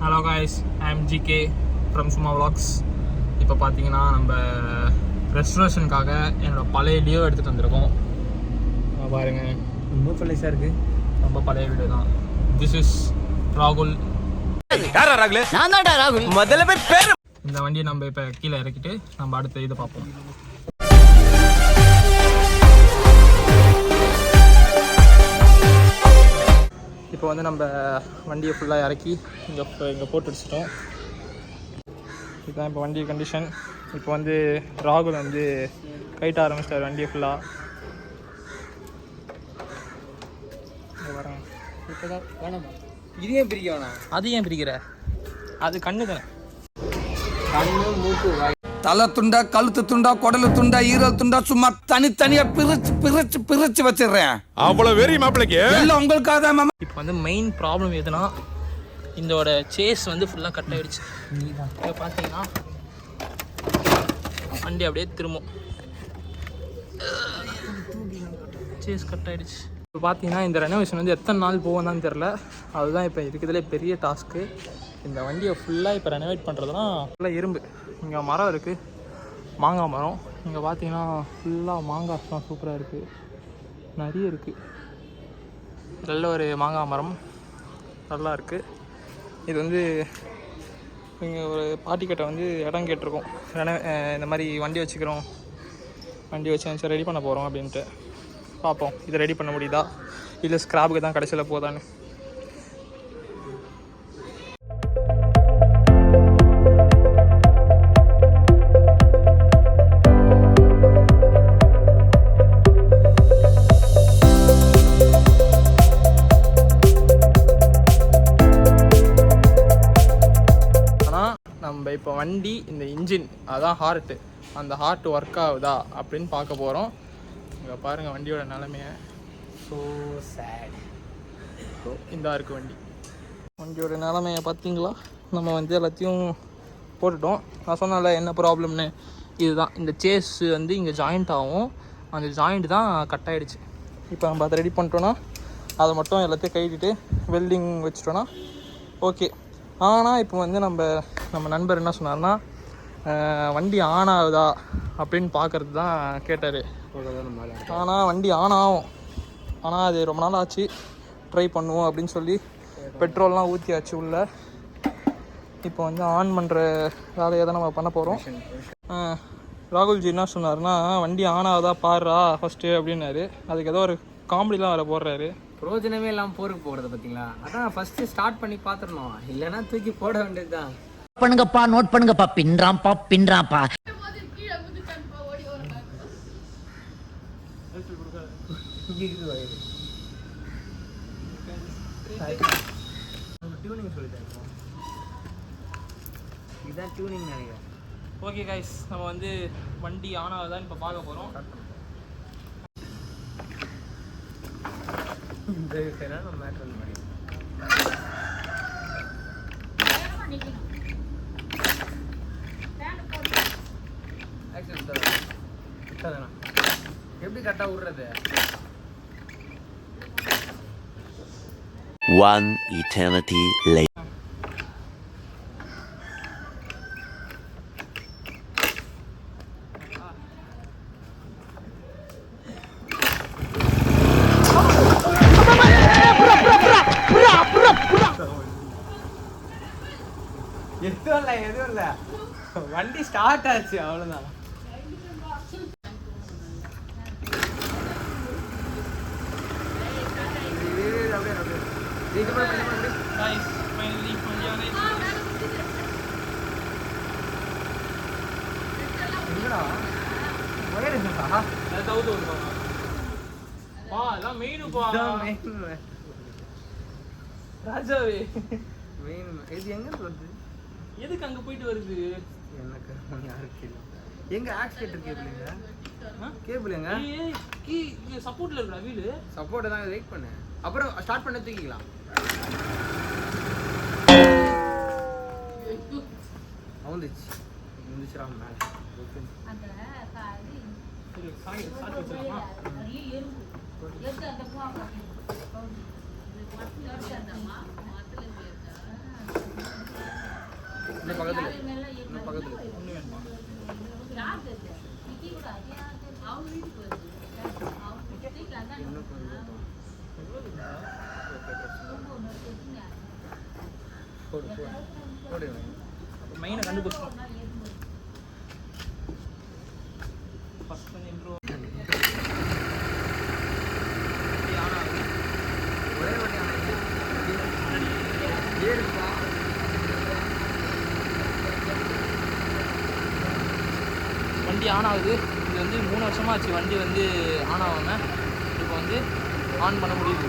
Hello guys, I am GK from சும்மா vlogs. இப்போ பார்த்தீங்கன்னா நம்ம ரெஸ்டரேஷனுக்காக என்னோடய பழைய லியோ எடுத்துகிட்டு வந்திருக்கோம். பாருங்கள், ரொம்ப பழைசாக இருக்குது. ரொம்ப பழைய வீடியோ தான். திஸ் இஸ் ராகுல். நான் தான்டா ராகுல். முதல்ல போய் பேர். இந்த வண்டியை நம்ம இப்போ கீழே இறக்கிட்டு நம்ம அடுத்த இதை பார்ப்போம். இப்போ வந்து நம்ம வண்டியை ஃபுல்லாக இறக்கி இங்கே போட்டு வச்சுட்டோம். இதுதான் இப்போ வண்டி கண்டிஷன். இப்போ வந்து ராகுல் வந்து கைட்ட ஆரம்பிச்சிட்டார் வண்டியை ஃபுல்லாக. வரேன். இப்போ தான் வேணாமா? இதையும் பிரிக்க வேணாம். அது ஏன் பிரிக்கிற? அது கண்ணு தானே. கண்ணு மூக்கு வாய் தலை துண்டா, கழுத்து துண்டா, குடலு துண்டா, ஈரல் துண்டா, சும்மா தனித்தனியா பிரிச்சு வச்சிடுறேன். அவ்வளவு வெறி மாப்பிளைக்கு எல்லாம் உங்களுக்காக தான் மாமா. இப்போ வந்து மெயின் ப்ராப்ளம் எதுனா, இதோட சேஸ் வந்து ஃபுல்லாக கட் ஆகிடுச்சு. இப்போ பார்த்தீங்கன்னா வண்டி அப்படியே திரும்பும். சேஸ் கட் ஆகிடுச்சு. இப்போ பார்த்தீங்கன்னா இந்த ரெனோவேஷன் வந்து எத்தனை நாள் போகும் தான் தெரில. அதுதான் இப்போ இருக்கிறதுலே பெரிய டாஸ்க்கு. இந்த வண்டியை ஃபுல்லாக இப்போ ரெனோவேட் பண்ணுறதுனா ஃபுல்லாக இரும்பு. இங்கே மரம் இருக்குது, மாங்காய் மரம். இங்கே பார்த்தீங்கன்னா ஃபுல்லாக மாங்காய்லாம் சூப்பராக இருக்குது, நிறைய இருக்குது. நல்ல ஒரு மாங்காய் மரம் நல்லா இருக்குது. இது வந்து இங்கே ஒரு பாட்டிக்கிட்ட வந்து இடம் கேட்டிருக்கோம். இந்த மாதிரி வண்டி வச்சுக்கிறோம், வண்டி வச்சு ரெடி பண்ண போகிறோம் அப்படின்ட்டு. பார்ப்போம் இதை ரெடி பண்ண முடியுதா இல்லை ஸ்க்ராப்புக்கு தான் கடைசியில் போதான்னு. நம்ம இப்போ வண்டி இந்த இன்ஜின் அதான் ஹார்ட்டு, அந்த ஹார்ட் ஒர்க் ஆகுதா அப்படின்னு பார்க்க போகிறோம். இங்கே பாருங்கள் வண்டியோட நிலைமையை. So sad. ஸோ இந்த இருக்குது வண்டியோட நிலைமையை பார்த்தீங்களா? நம்ம வந்து எல்லாத்தையும் போட்டுட்டோம். நான் சொன்னால என்ன ப்ராப்ளம்னு. இதுதான் இந்த சேஸ் வந்து இங்கே ஜாயிண்ட் ஆகும், அந்த ஜாயிண்ட் தான் கட் ஆகிடுச்சு. இப்போ நம்ம அதை ரெடி பண்ணிட்டோன்னா அதை மட்டும் எல்லாத்தையும் கட்டிட்டு வெல்டிங் வச்சுட்டோன்னா ஓகே. ஆனால் இப்போ வந்து நம்ம நண்பர் என்ன சொன்னார்னா, வண்டி ஆன் ஆகுதா அப்படின்னு பார்க்குறது தான் கேட்டார். ஆனால் வண்டி ஆன் ஆகும், ஆனால் அது ரொம்ப நாள் ஆச்சு, ட்ரை பண்ணுவோம் அப்படின்னு சொல்லி பெட்ரோல்லாம் ஊற்றியாச்சு உள்ள. இப்போ வந்து ஆன் பண்ணுற வேலையை தான் நம்ம பண்ண போகிறோம். ராகுல்ஜி என்ன சொன்னார்னா, வண்டி ஆன் ஆகுதா பாடுறா ஃபஸ்ட்டு அப்படின்னாரு. அதுக்கு ஏதோ ஒரு காமெடிலாம் வேறு போடுறாரு. பிரோஜனமே இல்லாமல் போருக்கு போகிறது பார்த்தீங்களா? அதான் ஃபஸ்ட்டு ஸ்டார்ட் பண்ணி பார்த்துடணும், இல்லைன்னா தூக்கி போட வேண்டியது தான். பண்ணுங்கப்பா, நோட் பண்ணுங்கப்பா. பின்றாம்பா. டியூனிங் சொல்லிட்டேன், இதுதான் டியூனிங் நினைக்கிறேன். ஓகே கைஸ், நம்ம வந்து வண்டி ஆன் ஆகுதான்னு இப்போ பார்க்க போகிறோம். இந்த நம்ம மேட்ரு வந்து பண்ணி எப்படி கரெக்டாக விடுறது? One eternity later. எதுவும் இல்லை, வண்டி ஸ்டார்ட் ஆச்சு, அவ்வளோதான். ராஜாவே, இது எங்க வருது? எதுக்கு அங்கே போயிட்டு வருது? எனக்கு யாருக்கு இல்லை. எங்க ஆக்சிடென்ட் கேபிளுங்க, கேபிளுங்க சப்போர்ட்ல இருக்கா? வீடு சப்போர்ட்டை தான் வெயிட் பண்ணு, அப்புறம் ஸ்டார்ட் பண்ண தூக்கிக்கலாம். வந்துச்சுடா மேலே. இன்னும் பக்கத்தில் ஒன்று வேணுமா? போடு மெயினை கண்டுபிடிச்சோம். ஃபஸ்ட் கொஞ்சம் இம்ப்ரூவ் ஒரே வண்டி ஏறுப்பா. வண்டி ஆன் ஆகுது. இது வந்து 3 வருஷமாக ஆச்சு வண்டி வந்து ஆன் ஆகாமல். இப்போ வந்து ஆன் பண்ண முடியுது.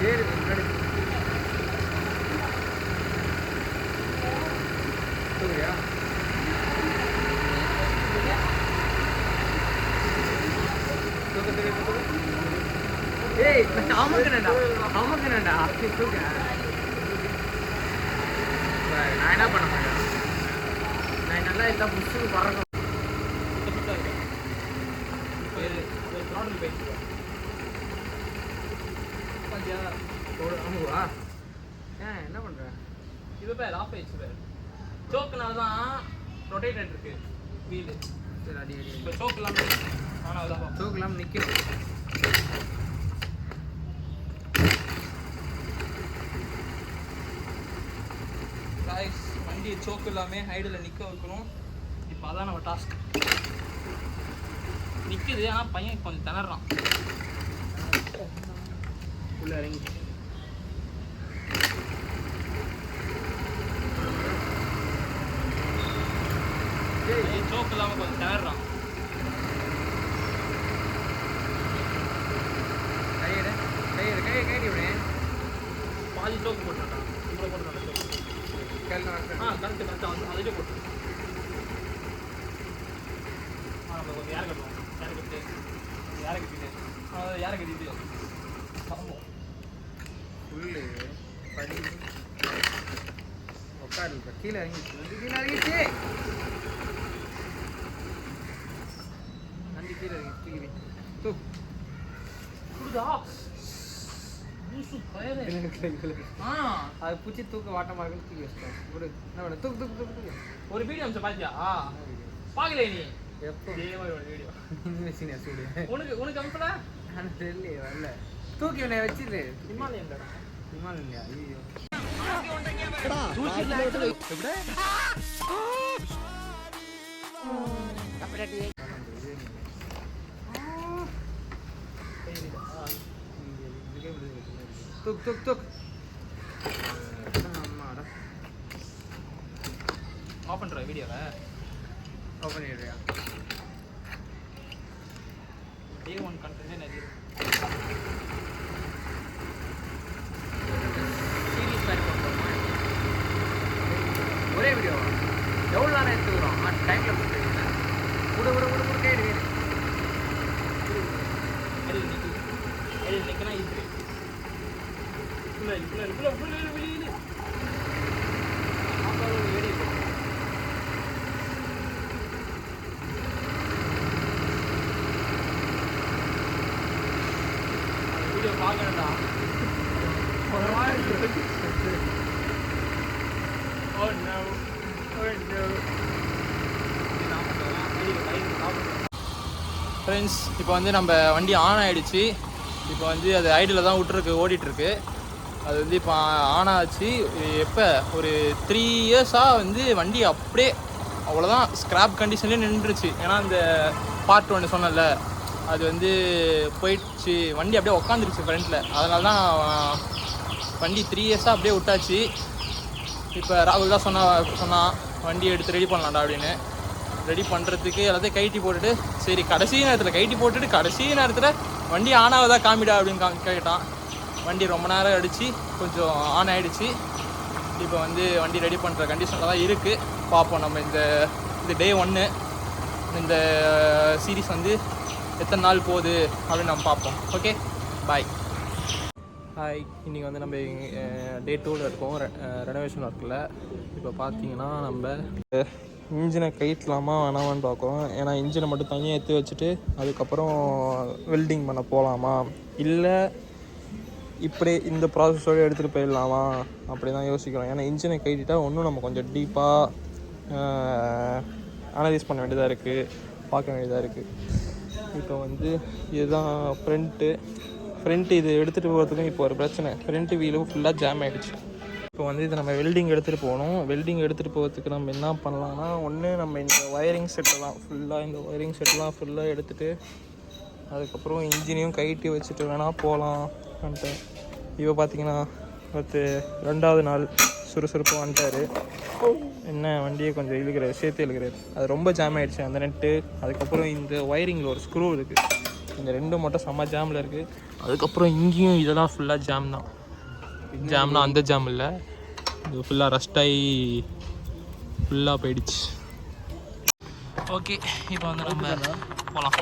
ஏறுது முன்னாடி தூக்குறியா? ஏய் அமுக்குனேன்டா தூக்க. நான் என்ன பண்ண மாட்டேன். நான் நல்லா எல்லாம் புஷ்ஷுக்கு பறக்கும். அமுகுவா ஏன் என்ன பண்ற? இது பேர் ஆஃப் ஆயிடுச்சு பேர். சோக்குனால தான் ரொட்டேட் இருக்கு வீலு. சரி அடி அடி. இப்போ சோக்கு இல்லாமல் ஆனால் அதுதான் தூக்கு இல்லாமல் நிற்கும். காய்ஸ் வண்டி சோக்கு இல்லாமல் ஹைடில் நிற்க வைக்கணும். இப்போ அதான் நம்ம டாஸ்க். நிற்குது ஆனால் பையன் கொஞ்சம் திணறான். உள்ள இறங்கி சோக்கு இல்லாமல் கொஞ்சம் திணறான். கையெடு கையெடு விட பாதி சோக்கு போட்டுட்டான். இவ்வளோ போட்டுட்டான் சோக்கு. கரெக்டு வந்து அதிலே போட்டு நம்ம கொஞ்சம் யாரை கட்டுவோம். யாரை கட்டிட்டு ஆமாம் புல்லு படி உட்காரு. கீழே இறங்கிச்சு வண்டி கீழே இறங்கி தூக்கி புரியுதா? அது பூச்சி தூக்க வாட்டமாக இருக்குன்னு தூக்கி வச்சிட்டோம். என்ன பண்ண தூக்கு தூக்கு தூக்கு தூக்கு. ஒரு வீடியோ அமிச்ச பாத்தியா? பார்க்கல நீ? எப்போ வீடியோ வச்சுனேன் சூடு உனக்கு அமிச்சல? நான் தெரியல வரல. தூக்கி உன்னை வச்சிரு. ஹிமாலயன் இல்லையா? ஐயோ தூக் தூக் தூக். ஆமாடா ஆஃப் பண்ற வீடியோவை ஓப்பன் பண்ணிடுறியா? டே 1 கண்டென்ட் நிறைய சீரியஸ் மாதிரி பண்ணுறோமா? ஒரே வீடியோ எவ்வளோ நேரம் எடுத்துக்கிறோம்? டைமில் கொடுத்துருக்கீங்க. கூட கேடு நிற்கனா இது வெளியே வீடியோ பார்க்கணும்டா. ஃப்ரெண்ட்ஸ் இப்போ வந்து நம்ம வண்டி ஆன் ஆகிடுச்சு. இப்போ வந்து அது ஐடியில் தான் ஓடிட்டுருக்கு. அது வந்து இப்போ ஆன் ஆச்சு. எப்போ ஒரு 3 இயர்ஸாக வந்து வண்டி அப்படியே அவ்வளோதான் ஸ்க்ராப் கண்டிஷன்லேயே நின்றுச்சு. ஏன்னா இந்த பார்ட் 1 சொன்னல அது வந்து போயிடுச்சு. வண்டி அப்படியே உக்காந்துருச்சு ஃப்ரண்ட்டில். அதனால தான் வண்டி 3 இயர்ஸாக அப்படியே விட்டாச்சு. இப்போ ராகுல் தான் சொன்னான் வண்டி எடுத்து ரெடி பண்ணலாம்டா அப்படின்னு. ரெடி பண்ணுறதுக்கு எல்லாத்தையும் கைட்டி போட்டுட்டு சரி கடைசி நேரத்தில் வண்டி ஆன் ஆகுதா காமிடா அப்படின்னு கேட்டான். வண்டி ரொம்ப நேரம் அடித்து கொஞ்சம் ஆன் ஆகிடுச்சு. இப்போ வந்து வண்டி ரெடி பண்ணுற கண்டிஷனில் தான் இருக்குது. பார்ப்போம் நம்ம இந்த டே 1 இந்த சீரீஸ் வந்து எத்தனை நாள் போகுது அப்படின்னு நம்ம பார்ப்போம். Okay bye. ஹாய், இன்றைக்கி வந்து நம்ம டே 2ல் இருக்கோம். ரெனோவேஷன் ஒர்க்கில். இப்போ பார்த்தீங்கன்னா நம்ம இன்ஜினை கைட்டலாமா வேணாமான்னு பார்க்குறோம். ஏன்னா இன்ஜினை மட்டும் தனியாக எடுத்து வச்சுட்டு அதுக்கப்புறம் வெல்டிங் பண்ண போகலாமா இல்லை இப்படியே இந்த ப்ராசஸோடு எடுத்துகிட்டு போயிடலாமா அப்படி தான் யோசிக்கிறோம். ஏன்னா இன்ஜினை கைட்டிட்டா இன்னும் நம்ம கொஞ்சம் டீப்பாக அனலைஸ் பண்ண வேண்டியதாக இருக்குது, பார்க்க வேண்டியதாக இருக்குது. இப்போ வந்து இதுதான் ஃப்ரண்ட்டு இது எடுத்துகிட்டு போகிறதுக்கும் இப்போ ஒரு பிரச்சனை. ஃப்ரண்ட் வீலும் ஃபுல்லாக ஜாம் ஆகிடுச்சு. இப்போ வந்து இதை நம்ம வெல்டிங் எடுத்துகிட்டு போகணும். வெல்டிங் எடுத்துகிட்டு போகிறதுக்கு நம்ம என்ன பண்ணலாம்னா, ஒன்று நம்ம இந்த ஒயரிங் செட்டெல்லாம் ஃபுல்லாக எடுத்துகிட்டு அதுக்கப்புறம் இன்ஜினையும் கைட்டி வச்சுட்டு வேணால் போகலான்ட்டு. இப்போ பார்த்தீங்கன்னா 2வது நாள் சுறுசுறுப்பாக வந்துட்டார். என்ன வண்டியை கொஞ்சம் சேர்த்து இழுக்கிறாரு. அது ரொம்ப ஜாம் ஆகிடுச்சு அந்த நெட்டு. அதுக்கப்புறம் இந்த ஒயரிங்கில் ஒரு ஸ்க்ரூ இருக்குது, இந்த 2 மட்டும் செம்ம ஜாமில் இருக்குது. அதுக்கப்புறம் இங்கேயும் இதெல்லாம் ஃபுல்லாக ஜாம்னா அந்த ஜாம் இல்லை, இது ஃபுல்லாக ரஸ்டாகி ஃபுல்லாக போயிடுச்சு. ஓகே, இப்போ வந்து நம்ம போகலாம்.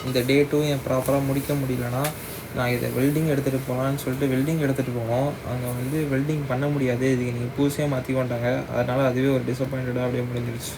இந்த டே 2 என் ப்ராப்பராக முடிக்க முடியலன்னா நான் இதை வெல்டிங் எடுத்துகிட்டு போகலான்னு சொல்லிட்டு வெல்டிங் எடுத்துகிட்டு போனோம். அங்கே வந்து வெல்டிங் பண்ண முடியாது, இதுக்கு நீங்கள் பூசியாக மாற்றி கொண்டாங்க. அதனால் அதுவே ஒரு டிசப்பாயிண்டடாக அப்படியே முடிஞ்சிருச்சு.